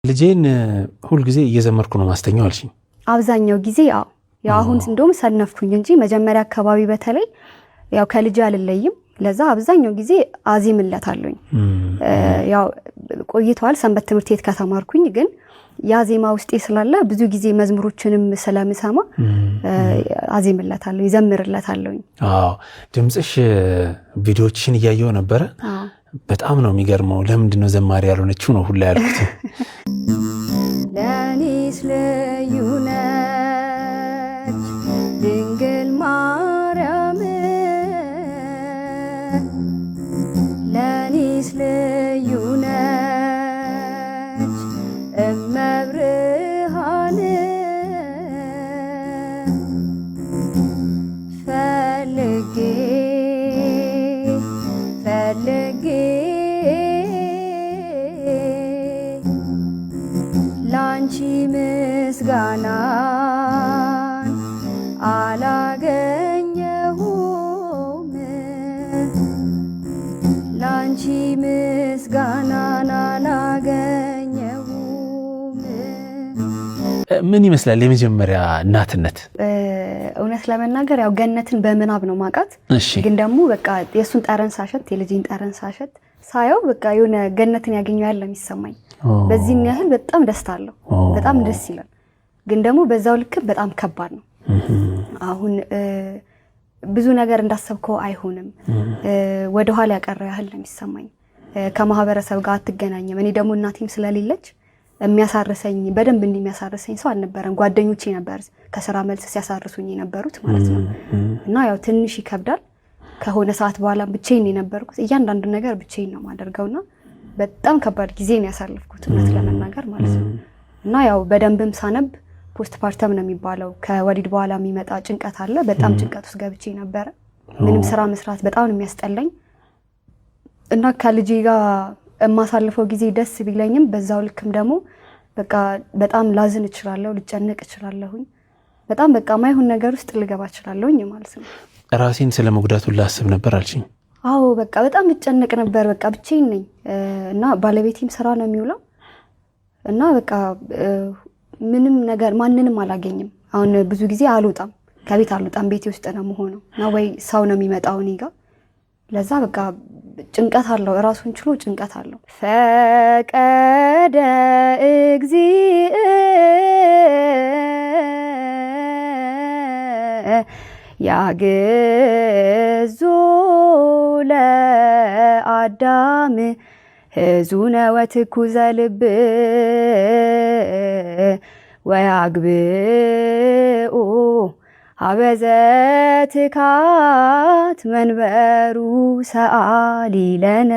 ልጄን ሁሉ ጊዜ እየዘመርኩ ነው ማስተኛው አልሽኝ አብዛኛው ጊዜ ያው አሁን እንደውም ሰነፍኩኝ እንጂ መጀመሪያ አካባቢ በተለይ ያው ከልጅ አልለይም ለዛ አብዛኛው ጊዜ አዚምለታለሁኝ ያው ቆይቷል ሰንበት ትምህርት ቤት ከተማርኩኝ ግን ያ ዜማ ውስጤ ስላለ ብዙ ጊዜ መዝሙሮችንም ስለምሰማ አዚምለታለሁ ይዘምርለታለሁኝ ድምጽሽ ቪዲዮዎችን እያየው ነበር በጣም ነው የሚገርመው ለምንድን ነው ዘማሪ ያልሆነችው ነው ሁላ ያልኩት ለኔስ ለዩነች ድንግል ማርያም ለኔስ ለዩነች እመብርሃን ፈልጌ ላንቺ ምስጋናን አላገኘሁም ላንቺ ምስጋናን አላገኘሁም ምን ይመስላል የመጀመሪያ እናትነት እውነት ለመናገር ያው ገነትን በመናብ ነው ማቃት ግን ደግሞ በቃ የሱን ጠረን ሳሸት የልጅን ጠረን ሳሸት ሳየው በቃ የሆነ ገነትን ያገኘው ያለ የሚሰማኝ በዚህም ያህል በጣም ደስታ አለው በጣም ደስ ይላል ግን ደግሞ በዛው ልክ በጣም ከባድ ነው አሁን ብዙ ነገር እንዳሰብከው አይሆንም ወደ ኋላ ያቀረ ያህል የሚሰማኝ ከማህበረሰብ ጋር አትገናኘም እኔ ደግሞ እናቴም ስለሌለች የሚያሳርሰኝ በደንብ እንደሚያሳርሰኝ ሰው አልነበረም ጓደኞቼ ነበር ከሥራ መልስ ሲያሳርሱኝ የነበሩት ማለት ነው እና ያው ትንሽ ይከብዳል ከሆነ ሰዓት በኋላ ብቻዬን የነበርኩት እያንዳንዱ ነገር ብቻዬን ነው ማደርገውና በጣም ከባድ ጊዜ ነው ያሳለፍኩት እውነት ለመናገር ማለት ነው እና ያው በደንብም ሳነብ ፖስት ፓርተም ነው የሚባለው ከወሊድ በኋላ የሚመጣ ጭንቀት አለ በጣም ጭንቀት ውስጥ ገብቼ ነበር ምንም ስራ መስራት በጣም ነው የሚያስጠላኝ እና ከልጄ ጋር እማሳልፈው ጊዜ ደስ ቢለኝም በዛው ልክም ደግሞ በቃ በጣም ላዝን እችላለሁ ልጨነቅ እችላለሁኝ በጣም በቃ ማይሆን ነገር ውስጥ ልገባ እችላለሁኝ ማለት ነው ራሴን ስለመጉዳቱ ላስብ ነበር አልሽኝ አዎ በቃ በጣም ልጨነቅ ነበር በቃ ብቻዬን ነኝ እና ባለቤቴም ስራ ነው የሚውለው እና በቃ ምንም ነገር ማንንም አላገኝም አሁን ብዙ ጊዜ አልወጣም ከቤት አልወጣም ቤቴ ውስጥ ነው የምሆነው ነው ወይ ሰው ነው የሚመጣው እኔ ጋር ለዛ በቃ ጭንቀት አለው ራሱን ችሎ ጭንቀት አለው ፈቀደ እግዚእ ያግዞ ለአዳም ሕዙነ ወትኩዘ ልብ ወያግብኡ ሀበዘትካት መንበሩ ሰአሊ ለነ